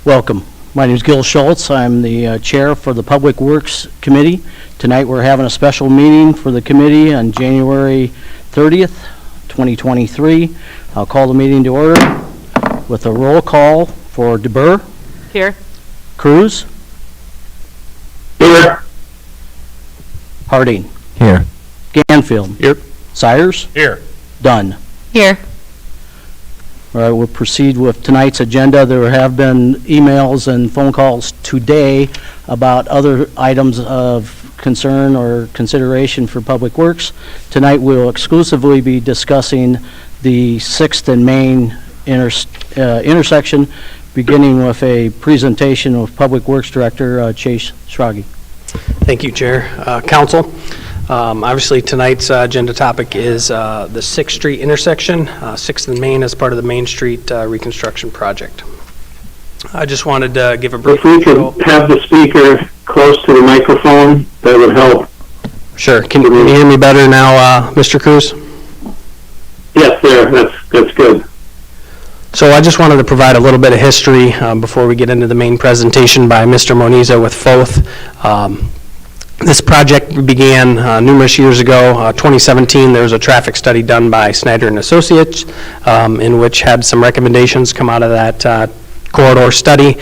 Welcome. My name is Gil Schultz. I'm the chair for the Public Works Committee. Tonight we're having a special meeting for the committee on January 30th, 2023. I'll call the meeting to order with a roll call for DeBurr. Here. Cruz. Here. Harding. Here. Ganfield. Here. Sires. Here. Dunn. Here. All right, we'll proceed with tonight's agenda. There have been emails and phone calls today about other items of concern or consideration for Public Works. Tonight we'll exclusively be discussing the 6th and Main intersection, beginning with a presentation of Public Works Director Chase Schrage. Thank you, Chair. Council, obviously tonight's agenda topic is the 6th Street intersection, 6th and Main, as part of the Main Street reconstruction project. I just wanted to give a brief If we intro. could have the speaker close to the microphone, that would help. Sure. Can you hear me better now, Mr. Cruz? Yes, there. That's good. So I just wanted to provide a little bit of history before we get into the main presentation by Mr. Moniza with FOTH. This project began numerous years ago. 2017, there was a traffic study done by Cedar and Associates, in which had some recommendations come out of that corridor study.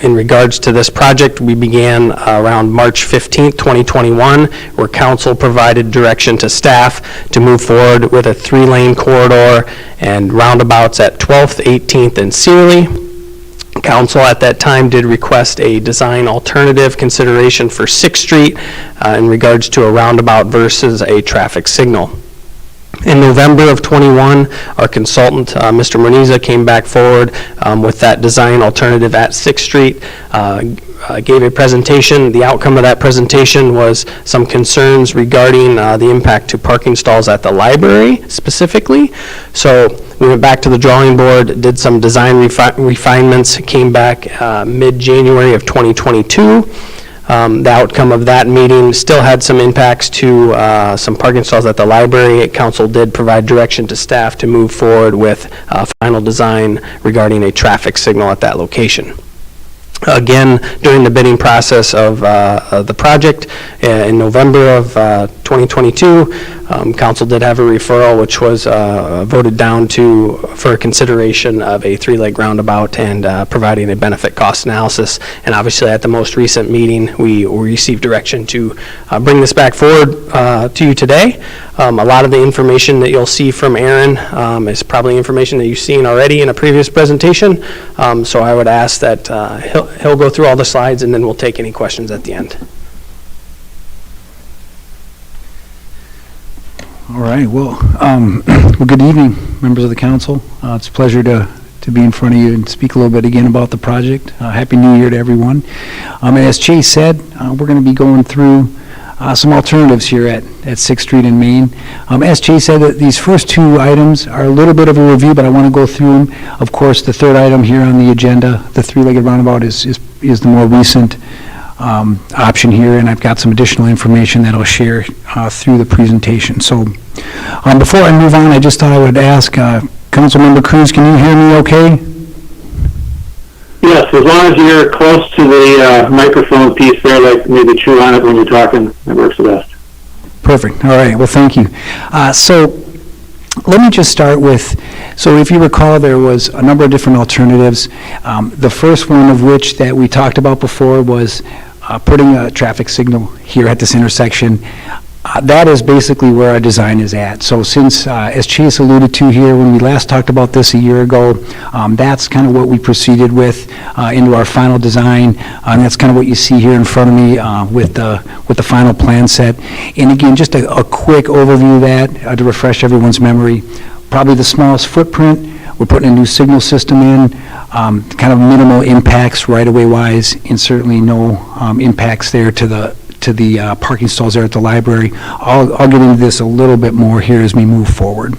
In regards to this project, we began around March 15th, 2021, where council provided direction to staff to move forward with a 3-lane corridor and roundabouts at 12th, 18th, and Searly. Council at that time did request a design alternative consideration for 6th Street in regards to a roundabout versus a traffic signal. In November of 21, our consultant, Mr. Moniza, came back forward with that design alternative at 6th Street, gave a presentation. The outcome of that presentation was some concerns regarding the impact to parking stalls at the library specifically. So we went back to the drawing board, did some design refinements, came back mid-January of 2022. The outcome of that meeting still had some impacts to some parking stalls at the library. Council did provide direction to staff to move forward with final design regarding a traffic signal at that location. Again, during the bidding process of the project in November of 2022, council did have a referral which was voted down for consideration of a 3-leg roundabout and providing a benefit cost analysis. And obviously at the most recent meeting, we received direction to bring this back forward to you today. A lot of the information that you'll see from Aaron is probably information that you've seen already in a previous presentation. So I would ask that he'll go through all the slides and then we'll take any questions at the end. All right. Well, good evening, members of the council. It's a pleasure to be in front of you and speak a little bit again about the project. Happy New Year to everyone. And as Chase said, we're going to be going through some alternatives here at 6th Street and Main. As Chase said, these first 2 items are a little bit of a review, but I want to go through them. Of course, the 3rd item here on the agenda, the 3-legged roundabout, is the more recent option here, and I've got some additional information that I'll share through the presentation. So before I move on, I just thought I would ask Councilmember Cruz, can you hear me okay? Yes, as long as you're close to the microphone piece there, like maybe chew on it when you're talking, it works the best. Perfect. All right. Well, thank you. So let me just start with, so if you recall, there was a number of different alternatives. The first one of which that we talked about before was putting a traffic signal here at this intersection. That is basically where our design is at. So since, as Chase alluded to here, when we last talked about this a year ago, that's kind of what we proceeded with into our final design. And that's kind of what you see here in front of me with the final plan set. And again, just a quick overview of that to refresh everyone's memory. Probably the smallest footprint. We're putting a new signal system in, kind of minimal impacts right-of-way wise, and certainly no impacts there to the parking stalls there at the library. I'll get into this a little bit more here as we move forward.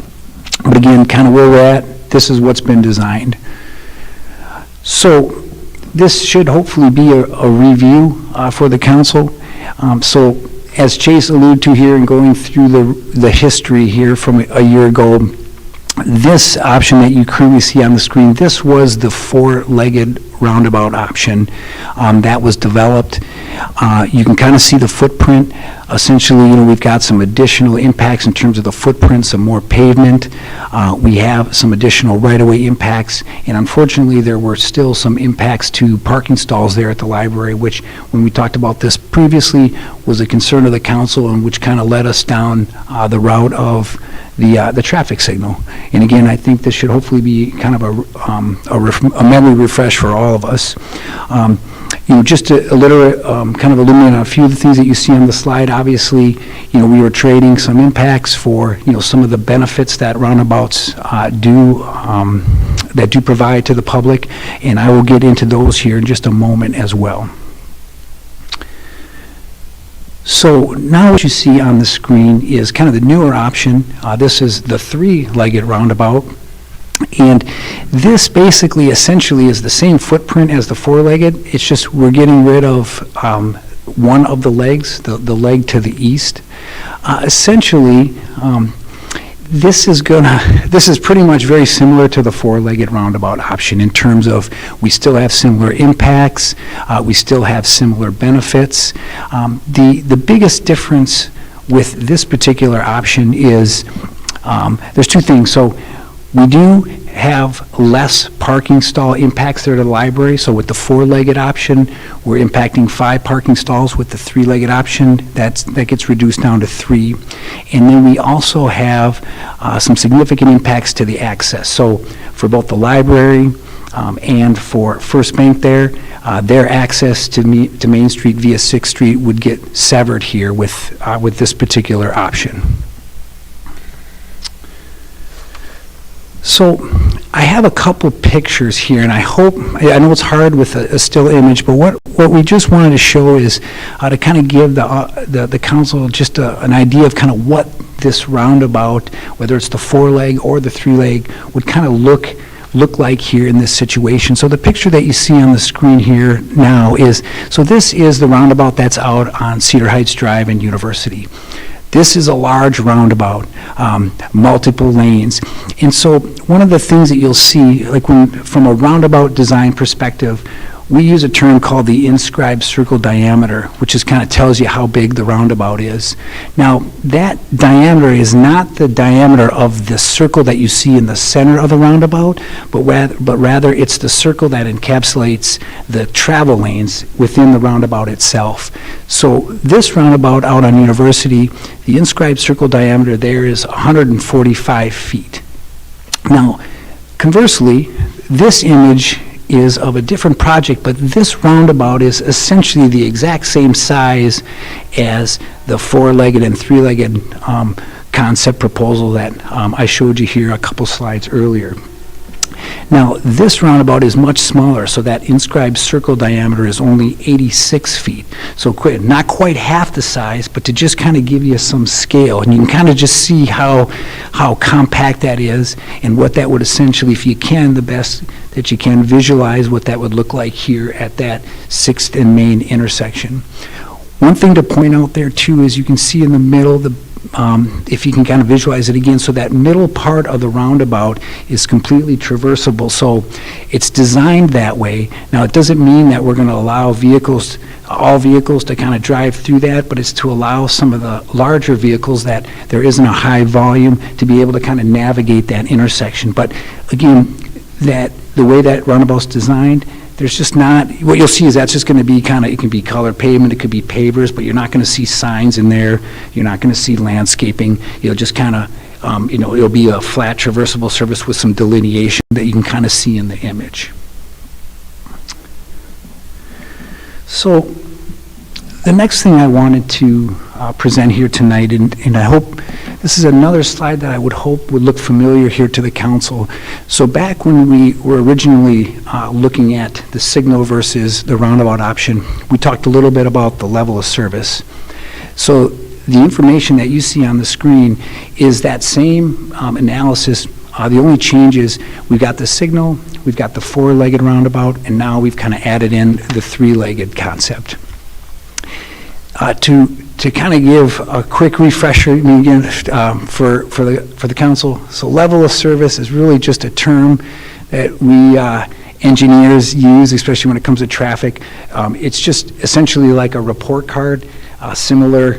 But again, kind of where we're at, this is what's been designed. So this should hopefully be a review for the council. So as Chase alluded to here and going through the history here from a year ago, this option that you currently see on the screen, this was the 4-legged roundabout option that was developed. You can kind of see the footprint. Essentially, we've got some additional impacts in terms of the footprint, some more pavement. We have some additional right-of-way impacts, and unfortunately, there were still some impacts to parking stalls there at the library, which, when we talked about this previously, was a concern of the council, and which kind of led us down the route of the traffic signal. And again, I think this should hopefully be kind of a memory refresh for all of us. Just to kind of illuminate a few of the things that you see on the slide. Obviously, we were trading some impacts for, some of the benefits that roundabouts do provide to the public, and I will get into those here in just a moment as well. So now what you see on the screen is kind of the newer option. This is the three-legged roundabout. And this basically essentially is the same footprint as the four-legged. It's just we're getting rid of one of the legs, the leg to the east. Essentially, this is pretty much very similar to the four-legged roundabout option in terms of we still have similar impacts, we still have similar benefits. The biggest difference with this particular option is there's two things. So we do have less parking stall impacts there to the library. So with the four-legged option, we're impacting 5 parking stalls. With the three-legged option, that gets reduced down to 3. And then we also have some significant impacts to the access. So for both the library and for First Bank there, their access to Main Street via 6th Street would get severed here with this particular option. So I have a couple pictures here, and I know it's hard with a still image, but what we just wanted to show is to kind of give the council just an idea of kind of what this roundabout, whether it's the four-leg or the three-leg, would kind of look like here in this situation. So the picture that you see on the screen here now so this is the roundabout that's out on Cedar Heights Drive and University. This is a large roundabout, multiple lanes. And so one of the things that you'll see, like from a roundabout design perspective, we use a term called the inscribed circle diameter, which just kind of tells you how big the roundabout is. Now, that diameter is not the diameter of the circle that you see in the center of the roundabout, but rather it's the circle that encapsulates the travel lanes within the roundabout itself. So this roundabout out on University, the inscribed circle diameter there is 145 feet. Now, conversely, this image is of a different project, but this roundabout is essentially the exact same size as the four-legged and three-legged concept proposal that I showed you here a couple slides earlier. Now, this roundabout is much smaller, so that inscribed circle diameter is only 86 feet. So not quite half the size, but to just kind of give you some scale. And you can kind of just see how compact that is and what that would essentially, if you can, the best that you can visualize what that would look like here at that 6th and Main intersection. One thing to point out there, too, is you can see in the middle, if you can kind of visualize it again, so that middle part of the roundabout is completely traversable. So it's designed that way. Now, it doesn't mean that we're going to allow all vehicles to kind of drive through that, but it's to allow some of the larger vehicles that there isn't a high volume to be able to kind of navigate that intersection. But again, the way that roundabout's designed, there's just not, what you'll see is that's just going to be kind of, it can be colored pavement, it could be pavers, but you're not going to see signs in there, you're not going to see landscaping, you'll just kind of, it'll be a flat traversable surface with some delineation that you can kind of see in the image. So the next thing I wanted to present here tonight, and I hope this is another slide that I would hope would look familiar here to the council. So back when we were originally looking at the signal versus the roundabout option, we talked a little bit about the level of service. So the information that you see on the screen is that same analysis. The only change is we've got the signal, we've got the four-legged roundabout, and now we've kind of added in the three-legged concept. To kind of give a quick refresher again for the council, so level of service is really just a term that we engineers use, especially when it comes to traffic. It's just essentially like a report card, similar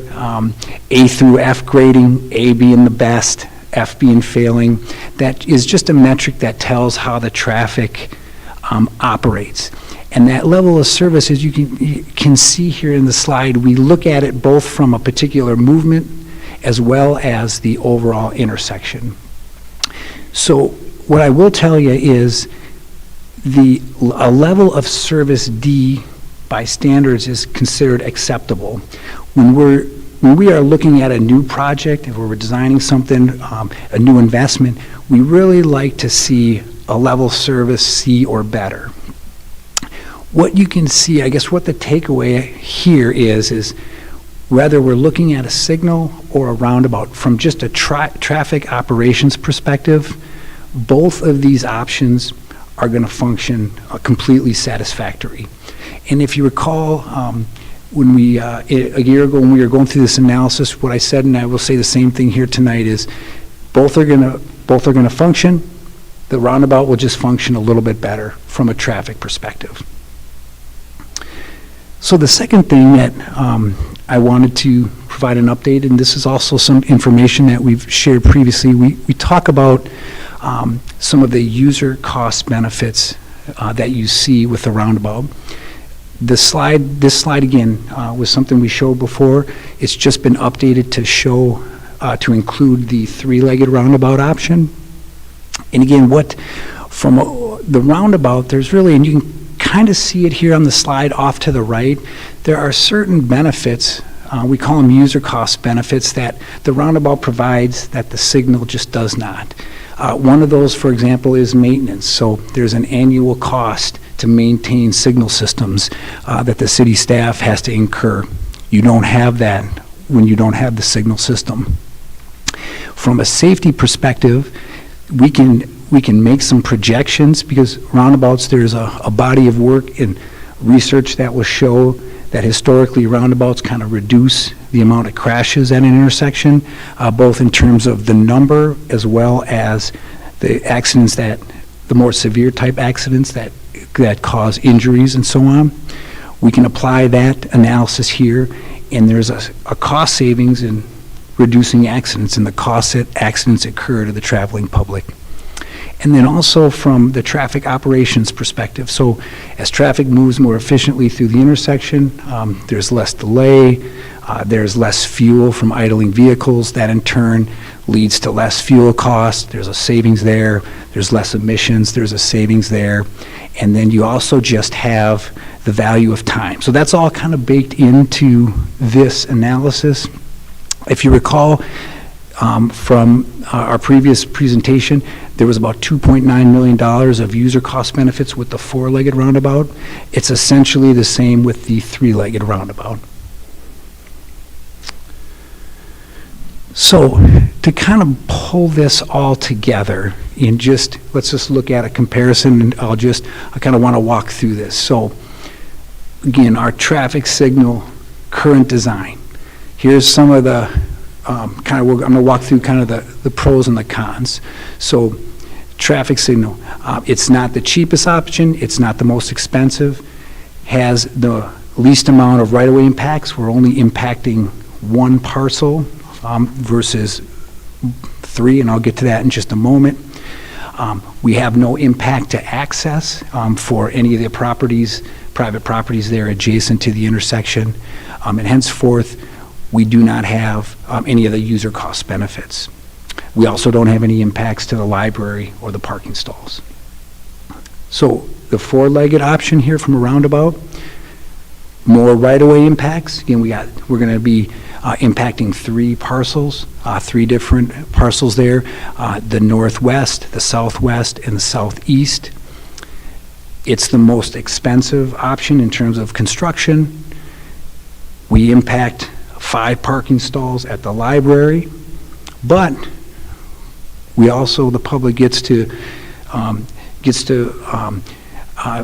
A through F grading, A being the best, F being failing. That is just a metric that tells how the traffic operates. And that level of service, as you can see here in the slide, we look at it both from a particular movement as well as the overall intersection. So what I will tell you is a level of service D by standards is considered acceptable. When we are looking at a new project, if we're designing something, a new investment, we really like to see a level service C or better. What you can see, I guess what the takeaway here is whether we're looking at a signal or a roundabout, from just a traffic operations perspective, both of these options are going to function completely satisfactory. And if you recall, when we, a year ago when we were going through this analysis, what I said, and I will say the same thing here tonight, is both are going to function. The roundabout will just function a little bit better from a traffic perspective. So the second thing that I wanted to provide an update, and this is also some information that we've shared previously, we talk about some of the user cost benefits that you see with the roundabout. This slide again was something we showed before. It's just been updated to show, to include the three-legged roundabout option. And again, from the roundabout, there's really, and you can kind of see it here on the slide off to the right, there are certain benefits, we call them user cost benefits, that the roundabout provides that the signal just does not. One of those, for example, is maintenance. So there's an annual cost to maintain signal systems that the city staff has to incur. You don't have that when you don't have the signal system. From a safety perspective, we can make some projections, because roundabouts, there's a body of work and research that will show that historically roundabouts kind of reduce the amount of crashes at an intersection, both in terms of the number as well as the accidents, the more severe type accidents that cause injuries and so on. We can apply that analysis here, and there's a cost savings in reducing accidents and the costs that accidents incur to the traveling public. And then also from the traffic operations perspective. So as traffic moves more efficiently through the intersection, there's less delay, there's less fuel from idling vehicles. That in turn leads to less fuel costs. There's a savings there. There's less emissions. There's a savings there. And then you also just have the value of time. So that's all kind of baked into this analysis. If you recall from our previous presentation, there was about $2.9 million of user cost benefits with the four-legged roundabout. It's essentially the same with the three-legged roundabout. So to kind of pull this all together, let's just look at a comparison, and I kind of want to walk through this. So again, our traffic signal current design. Here's some of the I'm going to walk through kind of the pros and the cons. So traffic signal, it's not the cheapest option, it's not the most expensive, has the least amount of right-of-way impacts. We're only impacting one parcel versus three, and I'll get to that in just a moment. We have no impact to access for any of the private properties there adjacent to the intersection, and henceforth, we do not have any of the user cost benefits. We also don't have any impacts to the library or the parking stalls. So the four-legged option here from a roundabout, more right-of-way impacts. Again, we're going to be impacting three different parcels there, the northwest, the southwest, and the southeast. It's the most expensive option in terms of construction. We impact 5 parking stalls at the library, but we also, the public gets to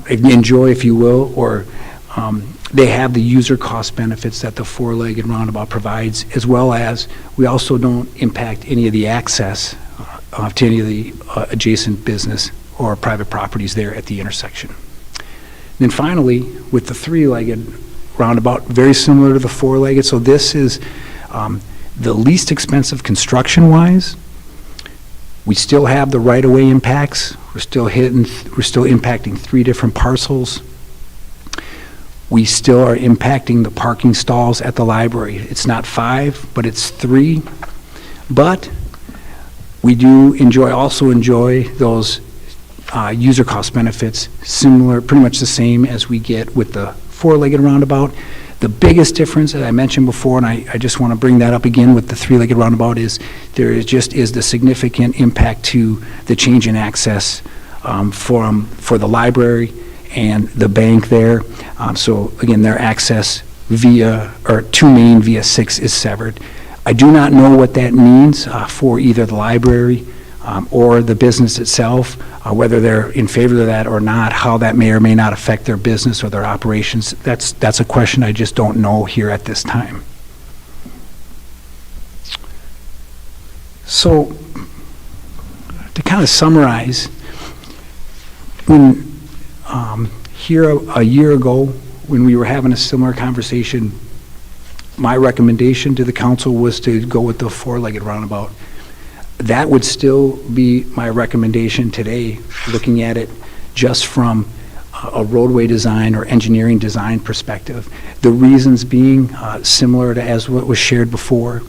enjoy, if you will, or they have the user cost benefits that the four-legged roundabout provides, as well as we also don't impact any of the access to any of the adjacent business or private properties there at the intersection. Then finally, with the three-legged roundabout, very similar to the four-legged, so this is the least expensive construction-wise. We still have the right-of-way impacts. We're still impacting 3 different parcels. We still are impacting the parking stalls at the library. It's not 5, but it's 3. But we do also enjoy those user cost benefits, similar, pretty much the same as we get with the four-legged roundabout. The biggest difference, as I mentioned before, and I just want to bring that up again with the three-legged roundabout, is there is the significant impact to the change in access for the library and the bank there. So again, their access to Main via 6 is severed. I do not know what that means for either the library or the business itself, whether they're in favor of that or not, how that may or may not affect their business or their operations. That's a question I just don't know here at this time. So, to kind of summarize, when here a year ago, when we were having a similar conversation, my recommendation to the council was to go with the four-legged roundabout. That would still be my recommendation today, looking at it just from a roadway design or engineering design perspective. The reasons being similar to as what was shared before.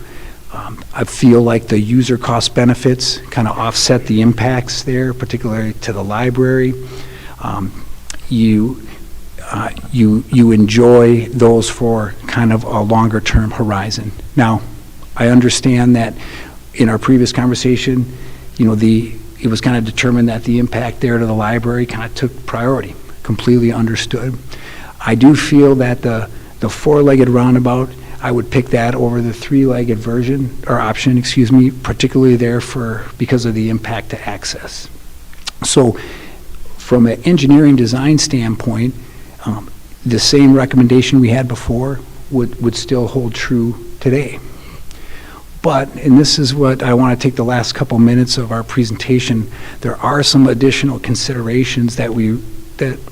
I feel like the user cost benefits kind of offset the impacts there, particularly to the library. You enjoy those for kind of a longer term horizon. Now, I understand that in our previous conversation, it was kind of determined that the impact there to the library kind of took priority. Completely understood. I do feel that the four-legged roundabout, I would pick that over the three-legged version or option, particularly there because of the impact to access. So, from an engineering design standpoint, the same recommendation we had before would still hold true today. But, and this is what I want to take the last couple minutes of our presentation, there are some additional considerations that we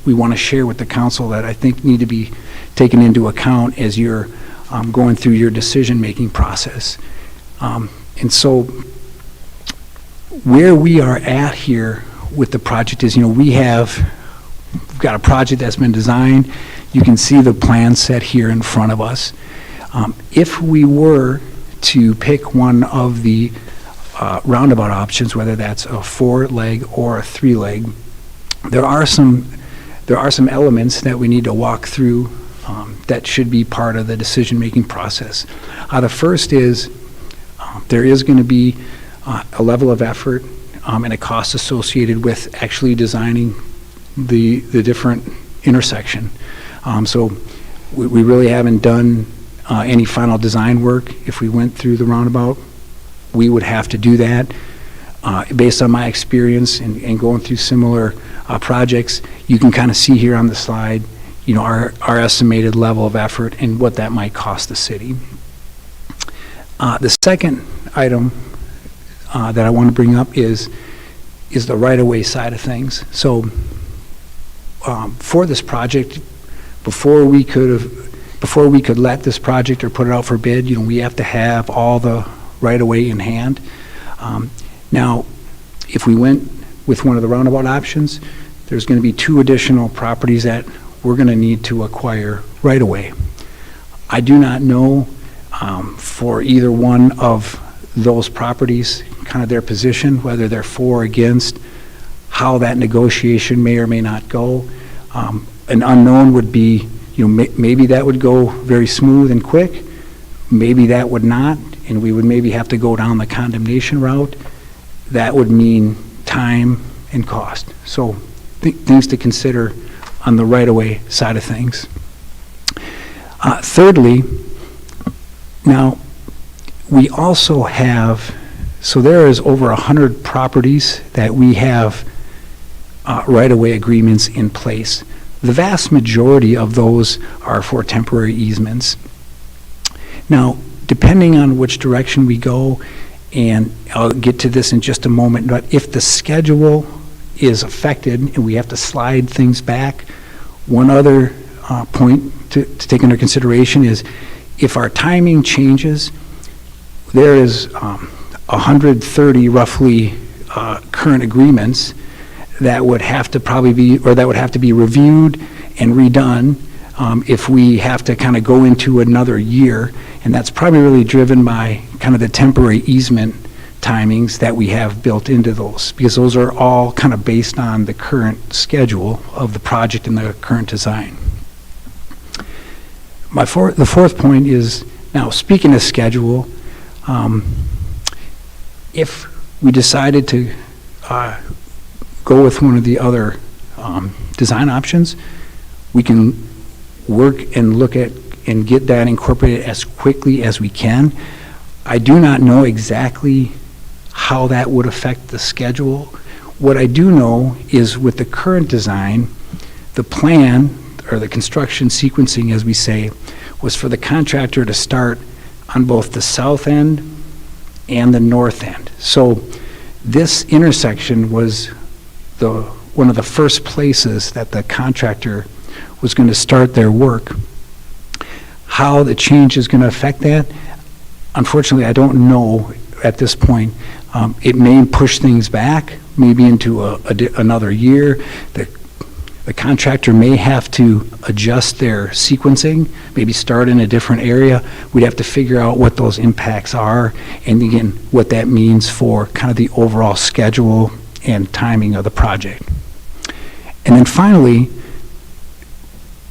want to share with the council that I think need to be taken into account as you're going through your decision-making process. And so where we are at here with the project is, we've got a project that's been designed. You can see the plan set here in front of us. If we were to pick one of the roundabout options, whether that's a four-leg or a three-leg, there are some elements that we need to walk through that should be part of the decision-making process. The first is there is going to be a level of effort and a cost associated with actually designing the different intersection. So we really haven't done any final design work. If we went through the roundabout, we would have to do that. Based on my experience and going through similar projects, you can kind of see here on the slide, our estimated level of effort and what that might cost the city. The second item that I want to bring up is the right-of-way side of things. So for this project, before we could let this project or put it out for bid, we have to have all the right-of-way in hand. Now, if we went with one of the roundabout options, there's going to be 2 additional properties that we're going to need to acquire right-of-way. I do not know for either one of those properties, kind of their position, whether they're for or against, how that negotiation may or may not go. An unknown would be, maybe that would go very smooth and quick, maybe that would not, and we would maybe have to go down the condemnation route. That would mean time and cost. So things to consider on the right-of-way side of things. Thirdly, now we also have, so there is over 100 properties that we have right-of-way agreements in place. The vast majority of those are for temporary easements. Now, depending on which direction we go, and I'll get to this in just a moment, but if the schedule is affected and we have to slide things back. One other point to take under consideration is if our timing changes, there is 130 roughly current agreements that would have to probably be, or that would have to be reviewed and redone if we have to kind of go into another year. And that's probably really driven by kind of the temporary easement timings that we have built into those, because those are all kind of based on the current schedule of the project and the current design. The fourth point is, now speaking of schedule, if we decided to go with one of the other design options, we can work and look at and get that incorporated as quickly as we can. I do not know exactly how that would affect the schedule. What I do know is with the current design, the plan, or the construction sequencing, as we say, was for the contractor to start on both the south end and the north end. So this intersection was one of the first places that the contractor was going to start their work. How the change is going to affect that, unfortunately, I don't know at this point. It may push things back, maybe into another year. The contractor may have to adjust their sequencing, maybe start in a different area. We'd have to figure out what those impacts are, and again, what that means for kind of the overall schedule and timing of the project. And then finally,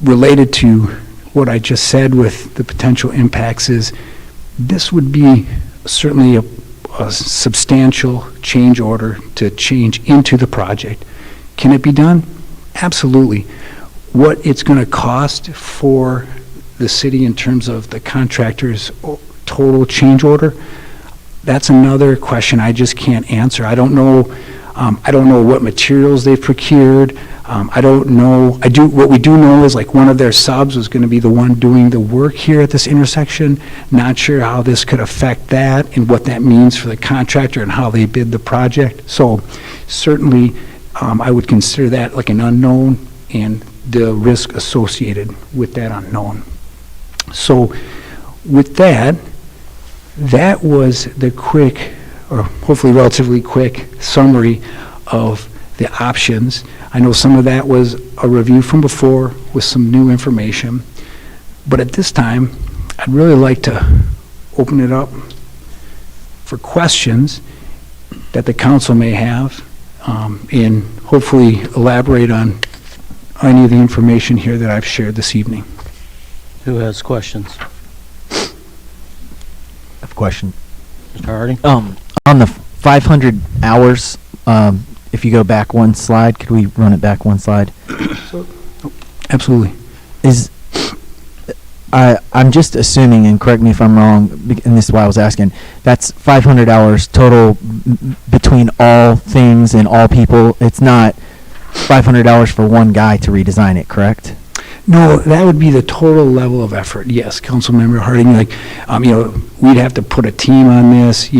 related to what I just said with the potential impacts, is this would be certainly a substantial change order to change into the project. Can it be done? Absolutely. What it's going to cost for the city in terms of the contractor's total change order, that's another question I just can't answer. I don't know what materials they've procured. I don't know. What we do know is, like, one of their subs was going to be the one doing the work here at this intersection. Not sure how this could affect that and what that means for the contractor and how they bid the project. So certainly, I would consider that like an unknown and the risk associated with that unknown. So with that, that was the quick, or hopefully relatively quick, summary of the options. I know some of that was a review from before with some new information, but at this time, I'd really like to open it up for questions that the council may have, and hopefully elaborate on any of the information here that I've shared this evening. Who has questions? I have a question. Mr. Harding? On the 500 hours, if you go back one slide, could we run it back one slide? Absolutely. I'm just assuming, and correct me if I'm wrong, and this is why I was asking, that's 500 hours total between all things and all people. It's not 500 hours for one guy to redesign it, correct? No, that would be the total level of effort. Yes, Councilmember Harding, like, we'd have to put a team on this,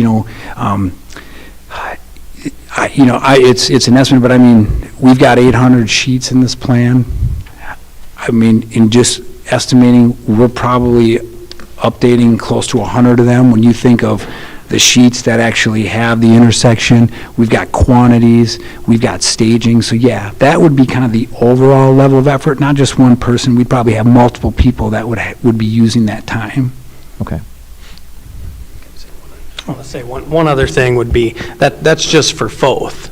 it's an estimate, but I mean, we've got 800 sheets in this plan. I mean, in just estimating, we're probably updating close to 100 of them. When you think of the sheets that actually have the intersection, we've got quantities, we've got staging. So yeah, that would be kind of the overall level of effort, not just one person. We'd probably have multiple people that would be using that time. Okay. I want to say one other thing would be that's just for Foth.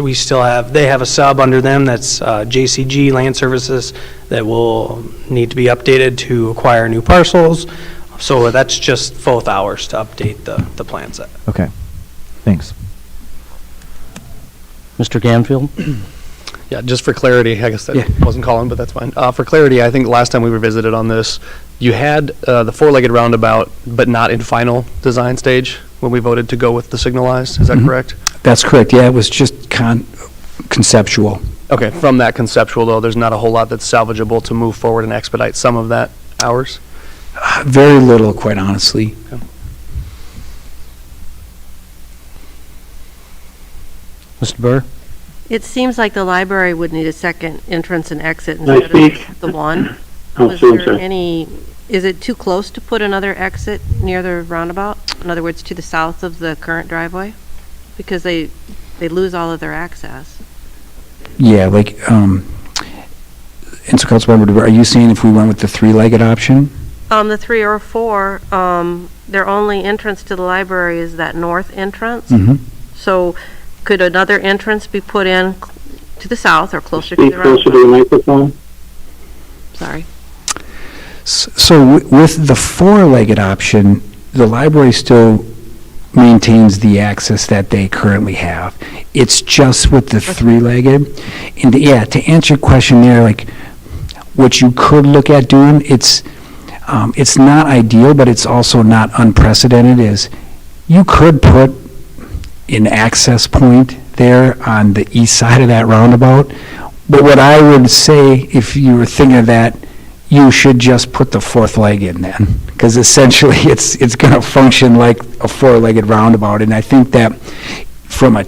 We still have, they have a sub under them that's JCG Land Services that will need to be updated to acquire new parcels. So that's just Foth hours to update the plan set. Okay. Thanks. Mr. Ganfield? Yeah, just for clarity, I guess that Yeah. wasn't calling, but that's fine. For clarity, I think last time we revisited on this, you had the four-legged roundabout, but not in final design stage when we voted to go with the signalized. Is that correct? That's correct. Yeah, it was just conceptual. Okay, from that conceptual, though, there's not a whole lot that's salvageable to move forward and expedite some of that hours? Very little, quite honestly. Okay. Mr. Burr? It seems like the library would need a second entrance and exit Can I instead speak? of the one. Oh, Was sorry, there sorry. any, is it too close to put another exit near the roundabout? In other words, to the south of the current driveway? Because they lose all of their access. Yeah, like, and so Councilmember DeVore, are you saying if we went with the three-legged option? The 3 or 4, their only entrance to the library is that north entrance. Mm-hmm. So could another entrance be put in to the south or closer to Speak the closer to roundabout? the microphone. Sorry. So with the four-legged option, the library still maintains the access that they currently have. It's just with the three-legged. And yeah, to answer your question there, like, what you could look at doing, it's not ideal, but it's also not unprecedented, is you could put an access point there on the east side of that roundabout. But what I would say, if you were thinking of that, you should just put the fourth leg in then, because essentially it's going to function like a four-legged roundabout. And I think that from a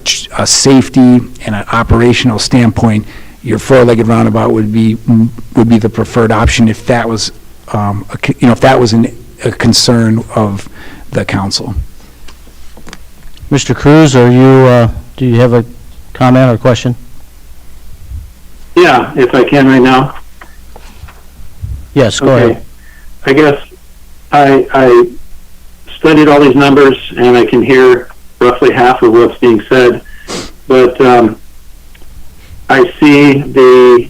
safety and an operational standpoint, your four-legged roundabout would be the preferred option if that was, if that was a concern of the council. Mr. Cruz, are you, do you have a comment or question? Yeah, if I can right now. Yes, go ahead. I guess I studied all these numbers and I can hear roughly half of what's being said, but I see the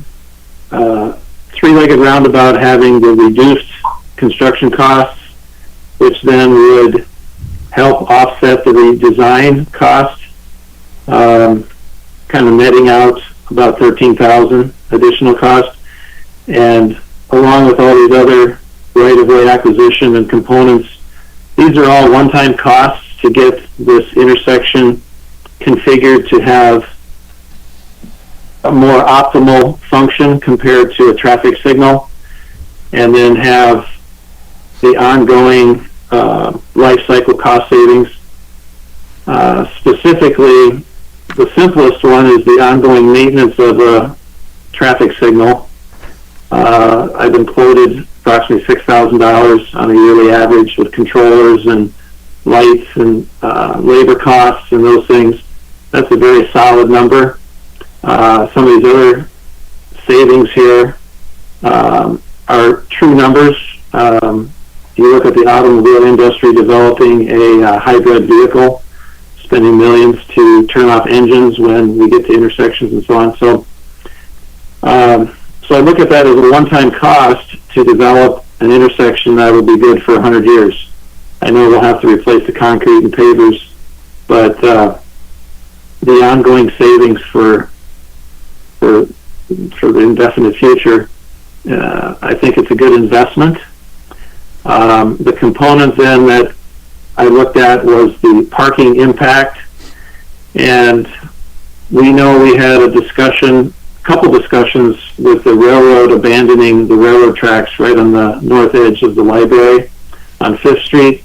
three-legged roundabout having the reduced construction costs, which then would help offset the redesign cost, kind of netting out about $13,000 additional cost. And along with all these other right-of-way acquisition and components, these are all one-time costs to get this intersection configured to have a more optimal function compared to a traffic signal, and then have the ongoing life cycle cost savings. Specifically, the simplest one is the ongoing maintenance of a traffic signal. I've been quoted approximately $6,000 on a yearly average with controllers and lights and labor costs and those things. That's a very solid number. Some of these other savings here are true numbers. You look at the automobile industry developing a hybrid vehicle, spending millions to turn off engines when we get to intersections and so on. So I look at that as a one-time cost to develop an intersection that will be good for 100 years. I know we'll have to replace the concrete and pavers, but the ongoing savings for the indefinite future, I think it's a good investment. The component then that I looked at was the parking impact, and we know we had a couple discussions with the railroad abandoning the railroad tracks right on the north edge of the library on 5th Street.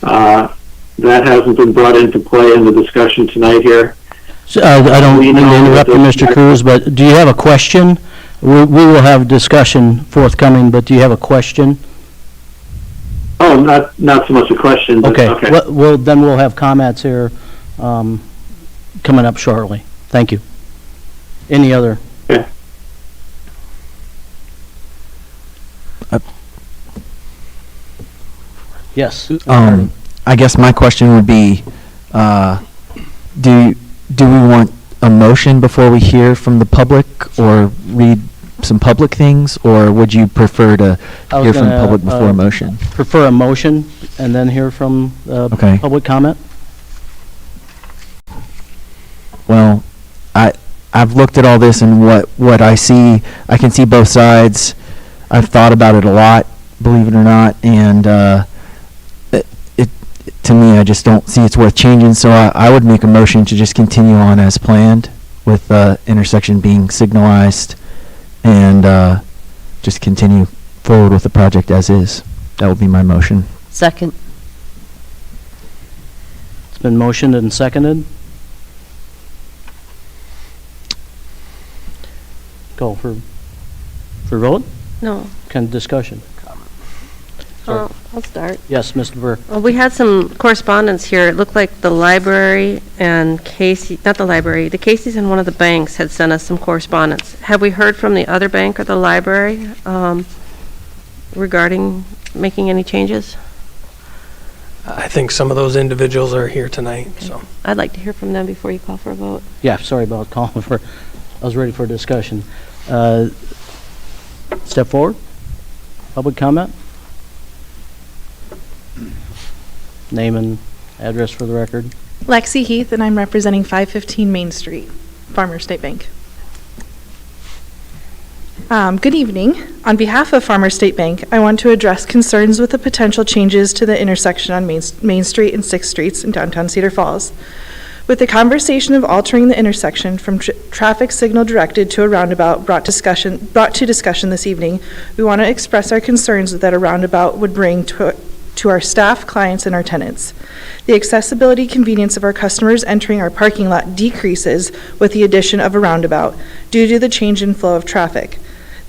That hasn't been brought into play in the discussion tonight here. So, I don't mean to interrupt you, Mr. Cruz, but do you have a question? We will have discussion forthcoming, but do you have a question? Oh, not so much a question, but Okay. Well, then we'll have comments here coming up shortly. Thank you. Any other? Okay. Yes. I guess my question would be, do we want a motion before we hear from the public or read some public things, or would you prefer to I was hear from the gonna, public before a motion? Prefer a motion and then hear from Okay. public comment? Well, I've looked at all this, and what I see, I can see both sides. I've thought about it a lot, believe it or not, and to me, I just don't see it's worth changing, so I would make a motion to just continue on as planned with the intersection being signalized and just continue forward with the project as is. That would be my motion. Second. It's been motioned and seconded. Call for vote? No, Discussion? I'll start. Yes, Mr. Burr. Well, we had some correspondence here. It looked like the library and Casey, not the library, the Casey's and one of the banks had sent us some correspondence. Have we heard from the other bank or the library regarding making any changes? I think some of those individuals are here tonight, so. I'd like to hear from them before you call for a vote. Yeah, sorry about calling for, I was ready for a discussion. Step forward. Public comment. Name and address for the record. Lexi Heath, and I'm representing 515 Main Street, Farmers State Bank. Good evening. On behalf of Farmers State Bank, I want to address concerns with the potential changes to the intersection on Main Street and 6th Streets in downtown Cedar Falls. With the conversation of altering the intersection from traffic signal directed to a roundabout brought to discussion this evening, we want to express our concerns that a roundabout would bring to our staff, clients, and our tenants. The accessibility convenience of our customers entering our parking lot decreases with the addition of a roundabout due to the change in flow of traffic.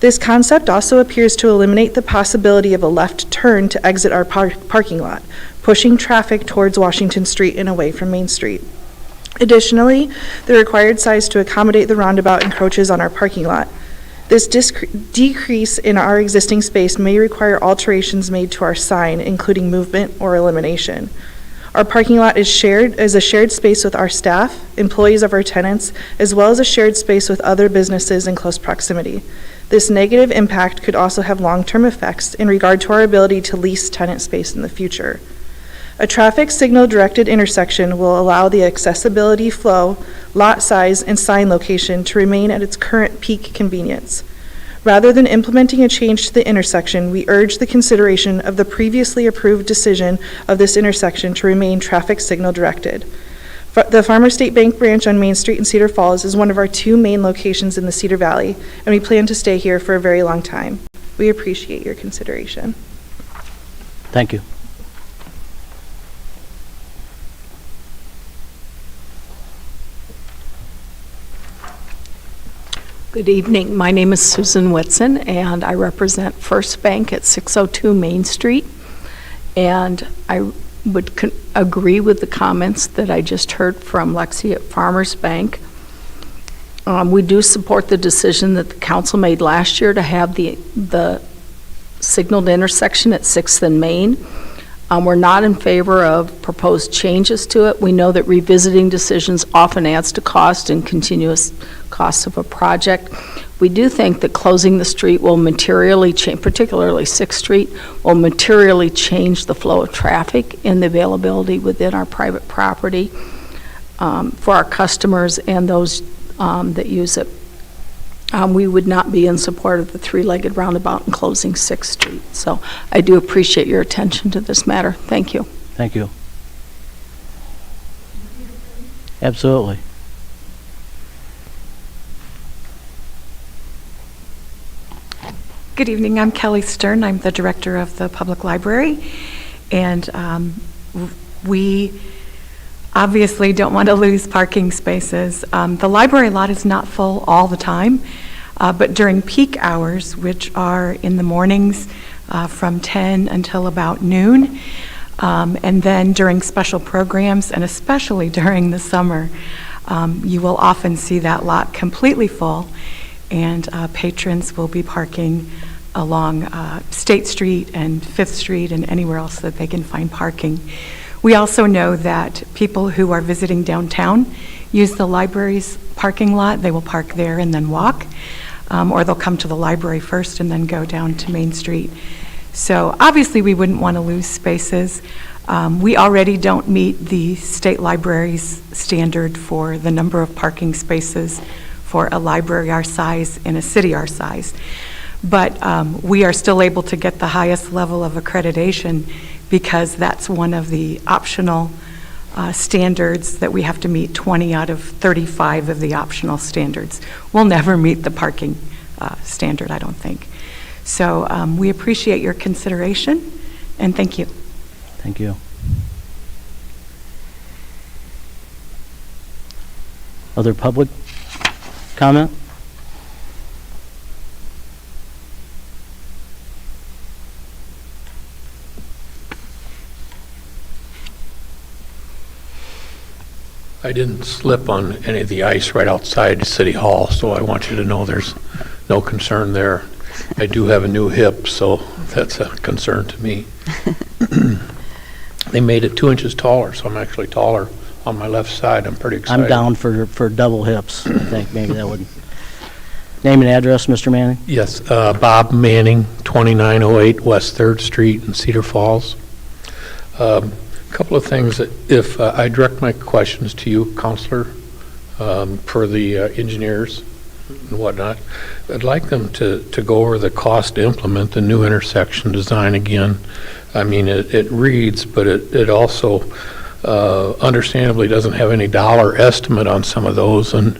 This concept also appears to eliminate the possibility of a left turn to exit our parking lot, pushing traffic towards Washington Street and away from Main Street. Additionally, the required size to accommodate the roundabout encroaches on our parking lot. This decrease in our existing space may require alterations made to our sign, including movement or elimination. Our parking lot is a shared space with our staff, employees of our tenants, as well as a shared space with other businesses in close proximity. This negative impact could also have long-term effects in regard to our ability to lease tenant space in the future. A traffic signal-directed intersection will allow the accessibility, flow, lot size, and sign location to remain at its current peak convenience. Rather than implementing a change to the intersection, we urge the consideration of the previously approved decision of this intersection to remain traffic signal-directed. The Farmers State Bank branch on Main Street in Cedar Falls is one of our 2 main locations in the Cedar Valley, and we plan to stay here for a very long time. We appreciate your consideration. Thank you. Good evening. My name is Susan Whitson, and I represent First Bank at 602 Main Street. And I would agree with the comments that I just heard from Lexi at Farmers Bank. We do support the decision that the council made last year to have the signaled intersection at 6th and Main. We're not in favor of proposed changes to it. We know that revisiting decisions often adds to cost and continuous costs of a project. We do think that closing the street will materially change, particularly 6th Street, will materially change the flow of traffic and the availability within our private property for our customers and those that use it. We would not be in support of the 3-legged roundabout and closing 6th Street. So I do appreciate your attention to this matter. Thank you. Thank you. Absolutely. Good evening. I'm Kelly Stern. I'm the director of the public library. And we obviously don't want to lose parking spaces. The library lot is not full all the time, but during peak hours, which are in the mornings from 10 until about noon, and then during special programs, and especially during the summer, you will often see that lot completely full, and patrons will be parking along State Street and 5th Street and anywhere else that they can find parking. We also know that people who are visiting downtown use the library's parking lot. They will park there and then walk, or they'll come to the library first and then go down to Main Street. So obviously we wouldn't want to lose spaces. We already don't meet the state library's standard for the number of parking spaces for a library our size in a city our size. But we are still able to get the highest level of accreditation because that's one of the optional standards that we have to meet 20 out of 35 of the optional standards. We'll never meet the parking standard, I don't think. So we appreciate your consideration, and thank you. Thank you. Other public comment? I didn't slip on any of the ice right outside City Hall, so I want you to know there's no concern there. I do have a new hip, so that's a concern to me. They made it 2 inches taller, so I'm actually taller on my left side. I'm pretty excited. I'm down for double hips. I think maybe that would. Name and address, Mr. Manning? Yes, Bob Manning, 2908 West 3rd Street in Cedar Falls. Couple of things that if I direct my questions to you, Counselor, for the engineers and whatnot, I'd like them to go over the cost to implement the new intersection design again. I mean, it reads, but it also understandably doesn't have any dollar estimate on some of those, and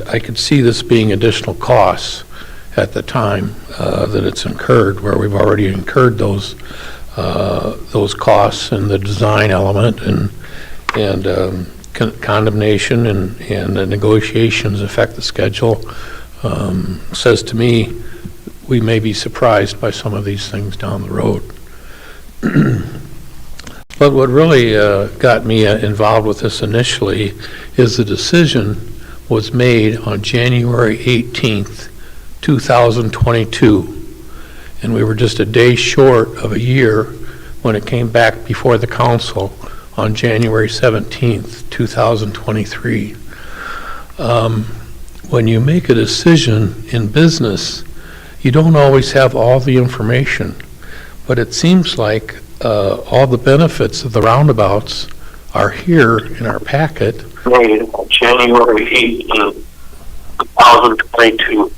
I could see this being additional costs at the time that it's incurred, where we've already incurred those costs and the design element and condemnation and the negotiations affect the schedule. Says to me, we may be surprised by some of these things down the road. But what really got me involved with this initially is the decision was made on January 18th, 2022. And we were just a day short of a year when it came back before the council on January 17th, 2023. When you make a decision in business, you don't always have all the information, but it seems like all the benefits of the roundabouts are here in our packet. Made on January 18th, 2022.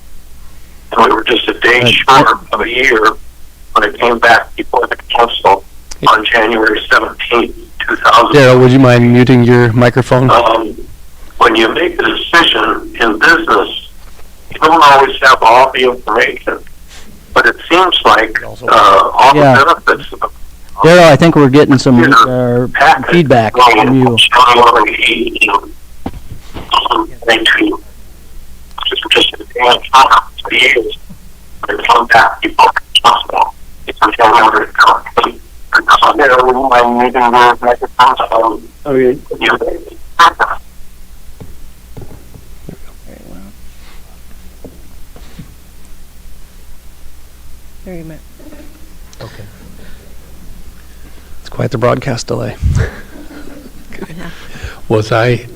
And we were just a day short of a year when it came back before the council on January 17th, 2000. Daryl, would you mind muting your microphone? When you make a decision in business, you don't always have all the information, but it seems like all the benefits of the Daryl, I think we're getting some feedback from you. January 18th, 2022. Just a day short of the years when it came back before the council. It's on January 17th. I'm using the microphone. Okay. There you went. Okay. It's quite the broadcast delay. Was I,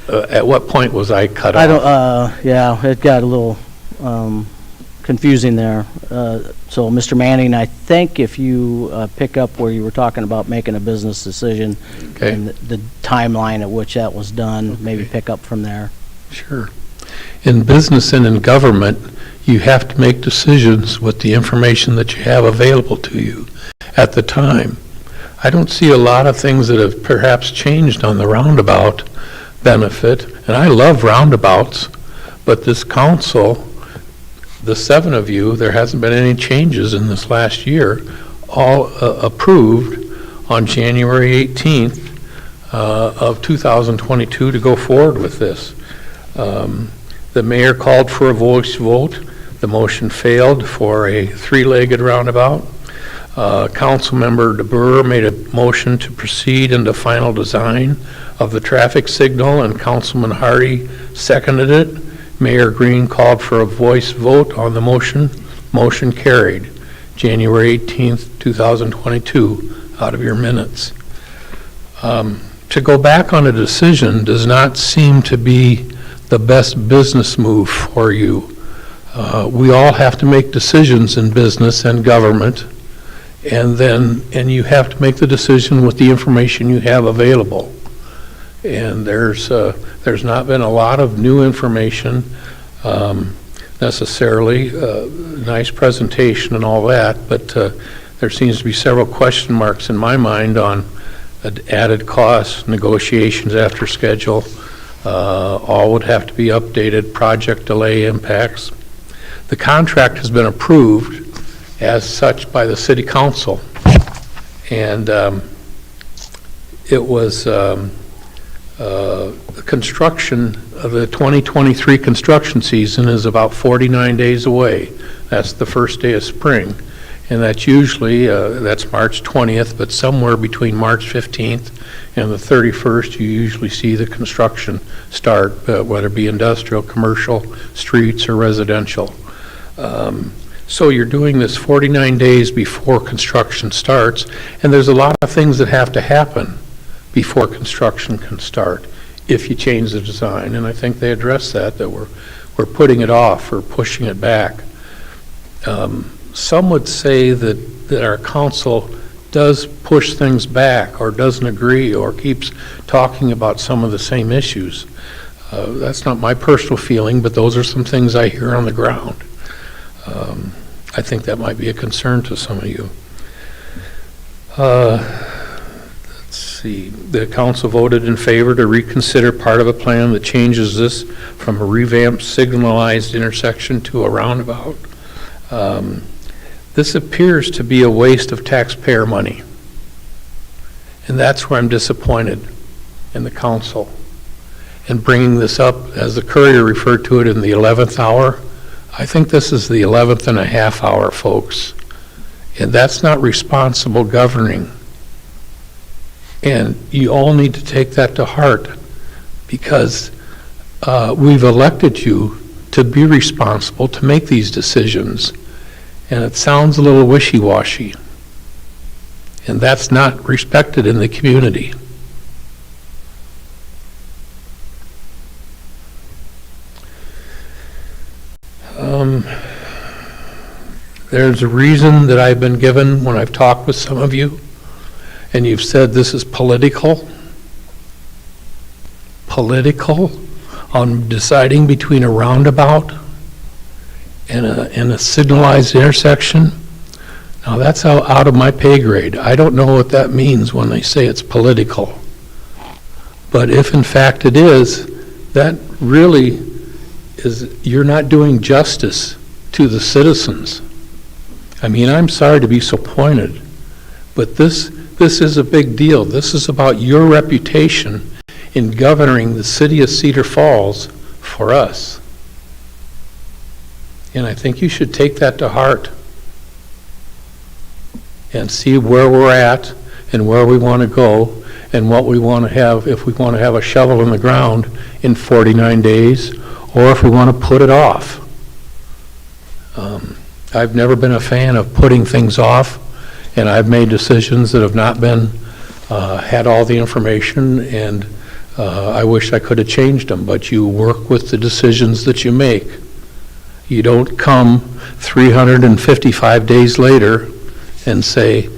at what point was I cut off? I don't, yeah, it got a little confusing there. So, Mr. Manning, I think if you pick up where you were talking about making a business decision Okay. and the timeline at which that was done, maybe pick up from there. Sure. In business and in government, you have to make decisions with the information that you have available to you at the time. I don't see a lot of things that have perhaps changed on the roundabout benefit, and I love roundabouts, but this council, the 7 of you, there hasn't been any changes in this last year, all approved on January 18th of 2022 to go forward with this. The mayor called for a voice vote. The motion failed for a 3-legged roundabout. Councilmember DeBoer made a motion to proceed into final design of the traffic signal, and Councilman Hardy seconded it. Mayor Green called for a voice vote on the motion. Motion carried. January 18th, 2022, out of your minutes. To go back on a decision does not seem to be the best business move for you. We all have to make decisions in business and government, and you have to make the decision with the information you have available. And there's not been a lot of new information necessarily. Nice presentation and all that, but there seems to be several question marks in my mind on added costs, negotiations after schedule. All would have to be updated, project delay impacts. The contract has been approved as such by the city council, and it was construction of the 2023 construction season is about 49 days away. That's the first day of spring, And that's usually, that's March 20th, but somewhere between March 15th and the 31st, you usually see the construction start, whether it be industrial, commercial, streets, or residential. So you're doing this 49 days before construction starts, and there's a lot of things that have to happen before construction can start if you change the design. And I think they address that we're putting it off or pushing it back. Some would say that our council does push things back or doesn't agree or keeps talking about some of the same issues. That's not my personal feeling, but those are some things I hear on the ground. I think that might be a concern to some of you. Let's see. The council voted in favor to reconsider part of a plan that changes this from a revamped signalized intersection to a roundabout. This appears to be a waste of taxpayer money. And that's where I'm disappointed in the council. And bringing this up, as the Courier referred to it, in the 11th hour, I think this is the 11th and a half hour, folks. And that's not responsible governing. And you all need to take that to heart, because we've elected you to be responsible, to make these decisions. And it sounds a little wishy-washy. And that's not respected in the community. There's a reason that I've been given when I've talked with some of you, and you've said this is political. Political on deciding between a roundabout and a signalized intersection. Now that's out of my pay grade. I don't know what that means when they say it's political. But if in fact it is, that really is, you're not doing justice to the citizens. I mean, I'm sorry to be so pointed, but this is a big deal. This is about your reputation in governing the city of Cedar Falls for us. And I think you should take that to heart and see where we're at and where we want to go and what we want to have, if we want to have a shovel in the ground in 49 days or if we want to put it off. I've never been a fan of putting things off, and I've made decisions that have not been, had all the information, and I wish I could have changed them, but you work with the decisions that you make. You don't come 355 days later and say,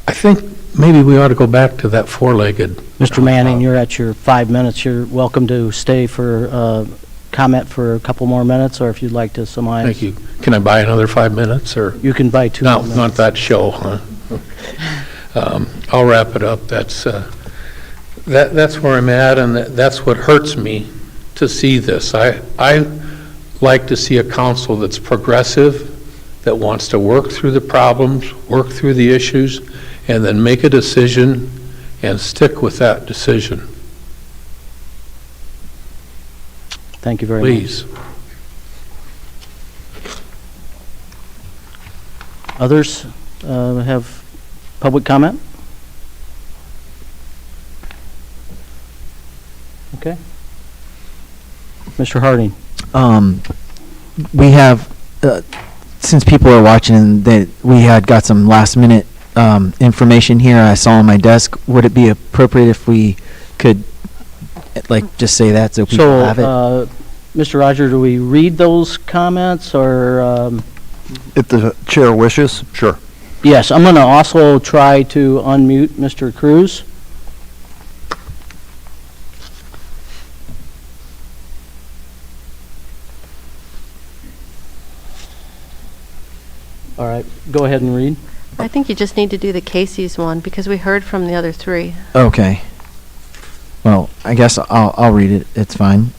I think maybe we ought to go back to that four-legged. Mr. Manning, you're at your 5 minutes. You're welcome to stay for comment for a couple more minutes, or if you'd like to summarize. Thank you. Can I buy another 5 minutes, or? You can buy 2 more minutes. Not that show, huh? I'll wrap it up. That's where I'm at, and that's what hurts me to see this. I like to see a council that's progressive, that wants to work through the problems, work through the issues, and then make a decision and stick with that decision. Thank you very much. Please. Others have public comment? Okay. Mr. Harding. We have, since people are watching, that we had got some last minute information here I saw on my desk. Would it be appropriate if we could just say that so people have it? Mr. Roger, do we read those comments, or? If the chair wishes, sure. Yes, I'm going to also try to unmute Mr. Cruz. All right, go ahead and read. I think you just need to do the Casey's one, because we heard from the other 3. Okay. Well, I guess I'll read it. It's fine.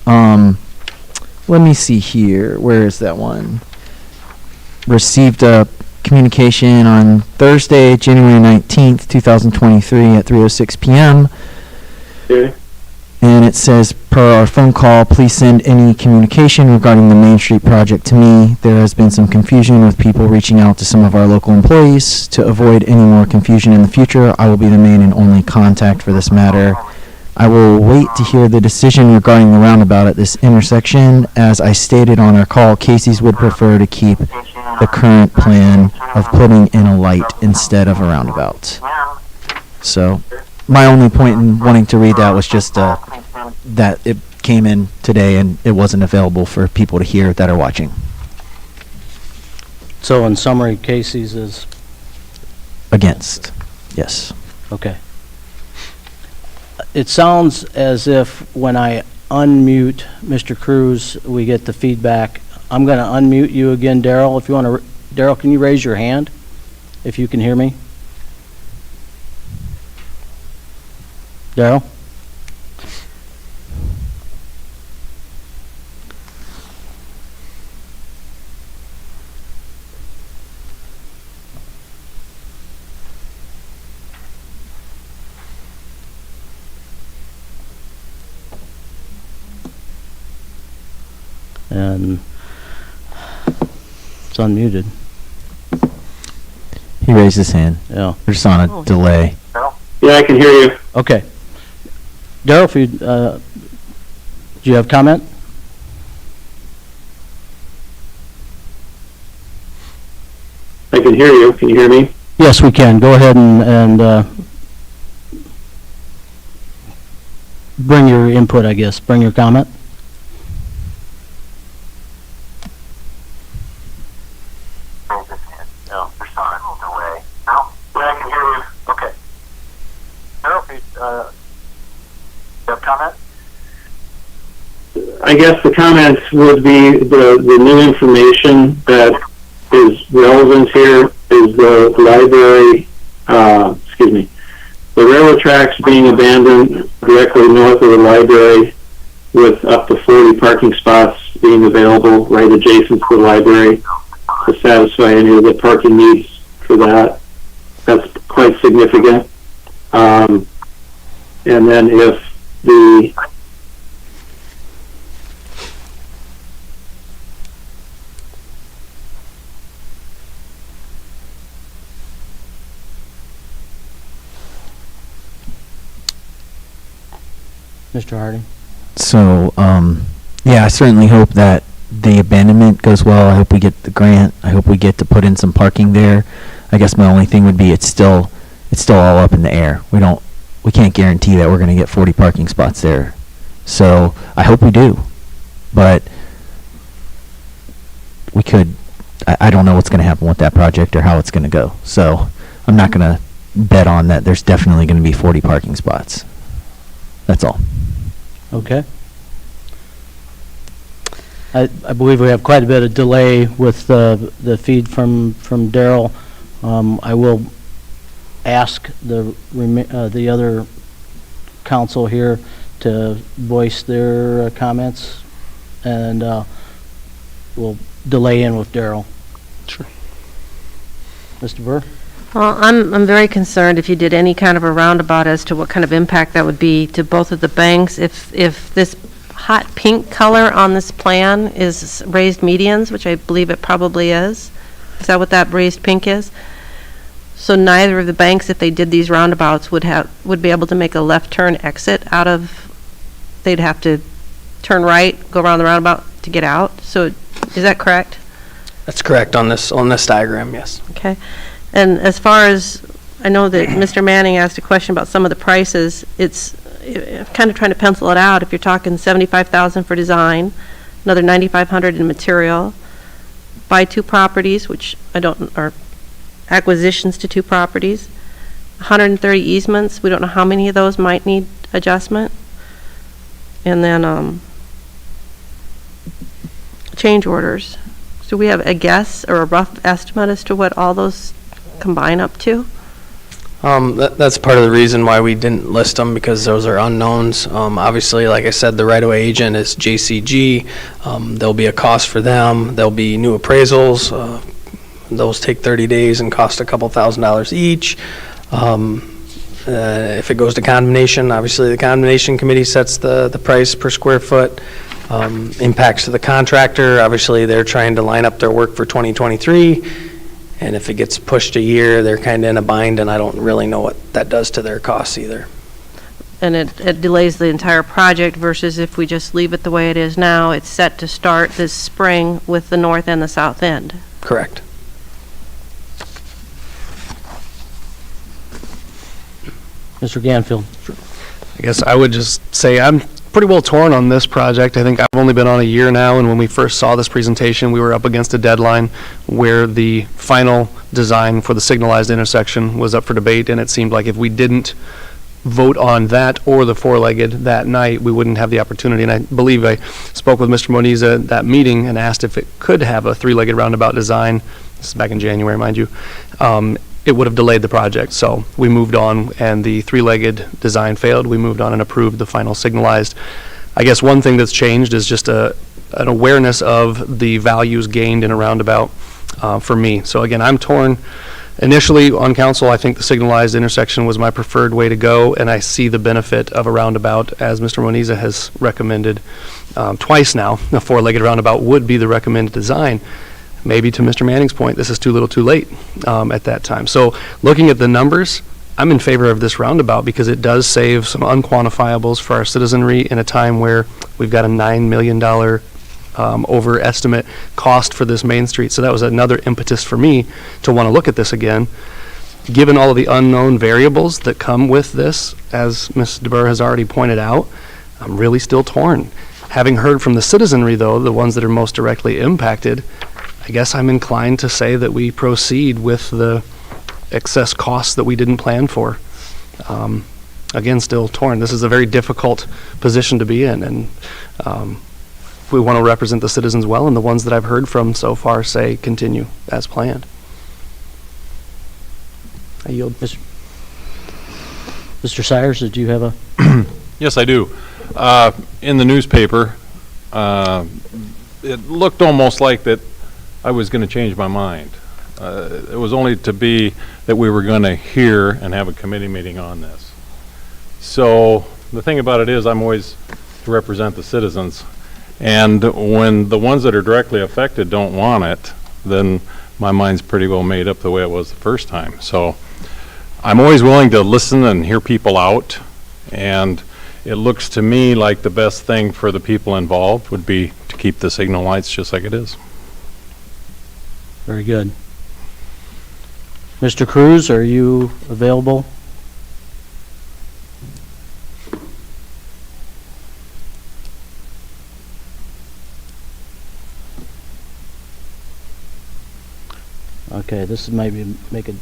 Let me see here. Where is that one? Received a communication on Thursday, January 19th, 2023 at 3:06 p.m. Okay. And it says, per our phone call, please send any communication regarding the Main Street project to me. There has been some confusion with people reaching out to some of our local employees. To avoid any more confusion in the future, I will be the main and only contact for this matter. I will wait to hear the decision regarding the roundabout at this intersection. As I stated on our call, Casey's would prefer to keep the current plan of putting in a light instead of a roundabout. So, my only point in wanting to read that was just that it came in today and it wasn't available for people to hear that are watching. So in summary, Casey's is, Against, yes. okay. It sounds as if when I unmute Mr. Cruz, we get the feedback. I'm going to unmute you again, Daryl. If you want to, Daryl, can you raise your hand if you can hear me? Daryl? And it's unmuted. He raised his hand. Yeah. We're just on a delay. Yeah, I can hear you. Okay. Daryl, if you, do you have comment? I can hear you. Can you hear me? Yes, we can. Go ahead and bring your input, I guess. Bring your comment. No, there's not a delay. No, yeah, I can hear you. Okay. You have comment? I guess the comments would be the new information that is relevant here is the library, the railroad tracks being abandoned directly north of the library with up to 40 parking spots being available right adjacent to the library to satisfy any of the parking needs for that. That's quite significant. And then if the Mr. Harding? So, yeah, I certainly hope that the abandonment goes well. I hope we get the grant. I hope we get to put in some parking there. I guess my only thing would be it's still all up in the air. We can't guarantee that we're going to get 40 parking spots there. So I hope we do, but we could. I don't know what's going to happen with that project or how it's going to go. So I'm not going to bet on that. There's definitely going to be 40 parking spots. That's all. Okay. I believe we have quite a bit of delay with the feed from Daryl. I will ask the other council here to voice their comments, and we'll delay in with Daryl. Sure. Mr. Burr? Well, I'm very concerned if you did any kind of a roundabout as to what kind of impact that would be to both of the banks. If this hot pink color on this plan is raised medians, which I believe it probably is that what that raised pink is? So neither of the banks, if they did these roundabouts, would be able to make a left turn exit out of, they'd have to turn right, go around the roundabout to get out. So is that correct? That's correct on this diagram, yes. Okay. And as far as, I know that Mr. Manning asked a question about some of the prices. It's kind of trying to pencil it out. If you're talking $75,000 for design, another $9,500 in material, buy 2 properties, which or acquisitions to 2 properties, 130 easements. We don't know how many of those might need adjustment. And then change orders. So we have a guess or a rough estimate as to what all those combine up to? That's part of the reason why we didn't list them, because those are unknowns. Obviously, like I said, the right-of-way agent is JCG. There'll be a cost for them. There'll be new appraisals. Those take 30 days and cost a couple $1,000s each. If it goes to condemnation, obviously the condemnation committee sets the price per square foot. Impacts to the contractor, obviously they're trying to line up their work for 2023, and if it gets pushed a year, they're kind of in a bind, and I don't really know what that does to their costs either. And it delays the entire project versus if we just leave it the way it is now, it's set to start this spring with the north and the south end. Correct. Mr. Ganfield? I guess I would just say I'm pretty well torn on this project. I think I've only been on a year now, and when we first saw this presentation, we were up against a deadline where the final design for the signalized intersection was up for debate, and it seemed like if we didn't vote on that or the four-legged that night, we wouldn't have the opportunity. And I believe I spoke with Mr. Moniz at that meeting and asked if it could have a three-legged roundabout design. This is back in January, mind you. It would have delayed the project. So we moved on, and the three-legged design failed. We moved on and approved the final signalized. I guess one thing that's changed is just an awareness of the values gained in a roundabout for me. So again, I'm torn. Initially on council, I think the signalized intersection was my preferred way to go, and I see the benefit of a roundabout, as Mr. Moniza has recommended twice now. A four-legged roundabout would be the recommended design. Maybe to Mr. Manning's point, this is too little too late at that time. So looking at the numbers, I'm in favor of this roundabout because it does save some unquantifiables for our citizenry in a time where we've got a $9 million overestimate cost for this main street. So that was another impetus for me to want to look at this again. Given all of the unknown variables that come with this, as Ms. DeBurr has already pointed out, I'm really still torn. Having heard from the citizenry, though, the ones that are most directly impacted, I guess I'm inclined to say that we proceed with the excess costs that we didn't plan for. Again, still torn. This is a very difficult position to be in, and we want to represent the citizens well, and the ones that I've heard from so far say continue as planned. I yield. Mr. Sires, did you have a? Yes, I do. In the newspaper, it looked almost like that I was going to change my mind. It was only to be that we were going to hear and have a committee meeting on this. So the thing about it is I'm always to represent the citizens. And when the ones that are directly affected don't want it, then my mind's pretty well made up the way it was the first time. So I'm always willing to listen and hear people out. And it looks to me like the best thing for the people involved would be to keep the signal lights just like it is. Very good. Mr. Cruz, are you available? Okay, this might make it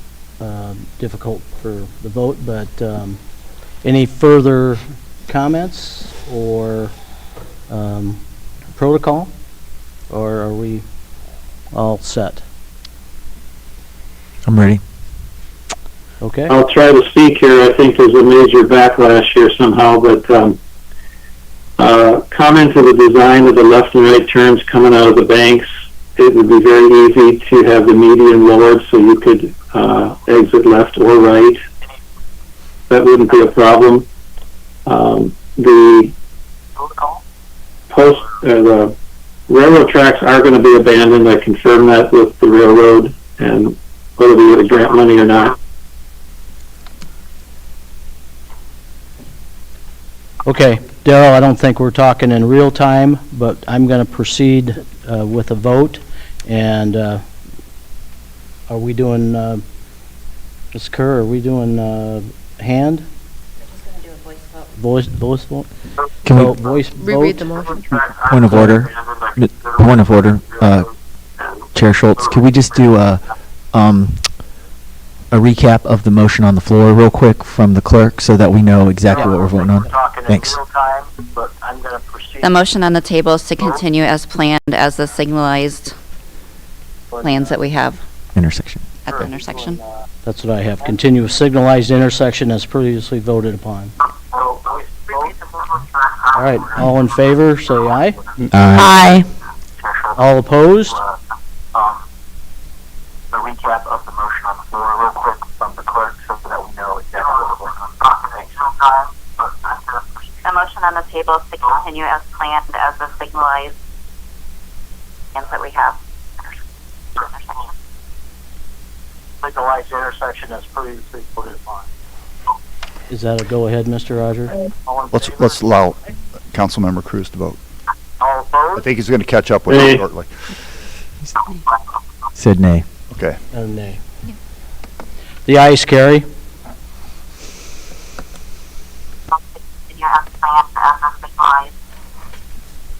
difficult for the vote, but any further comments or protocol, or are we all set? I'm ready. Okay. I'll try to speak here. I think there's a major backlash here somehow, but comment to the design of the left and right turns coming out of the banks. It would be very easy to have the median lowered so you could exit left or right. That wouldn't be a problem. The railroad tracks are going to be abandoned. I confirmed that with the railroad, and whether we get grant money or not. Okay, Darrell, I don't think we're talking in real time, but I'm going to proceed with a vote. And are we doing, Ms. Kerr, are we doing hand? We're just going to do a voice vote. Voice vote? Can we, Voice vote? Reread the motion. point of order, Chair Schultz, could we just do a recap of the motion on the floor real quick from the clerk so that we know exactly what we're voting on? Thanks. The motion on the table is to continue as planned as the signalized plans that we have Intersection. at the intersection. That's what I have. Continue signalized intersection as previously voted upon. All right, all in favor, say aye. Aye. All opposed? The recap of the motion on the floor real quick from the clerk so that we know exactly what we're on. table to continue as planned as the signalized plans that we have. Signalized intersection as previously voted upon. Is that a go-ahead, Mr. Roger? All in Let's favor? allow Councilmember Cruz to vote. All opposed? I think he's going to catch up with Nay. us shortly. Said nay. Okay. Nay. The ayes carry. Continue as planned as the signalized.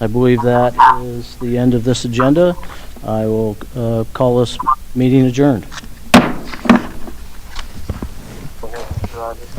I believe that is the end of this agenda. I will call this meeting adjourned. Go ahead, Mr. Rogers.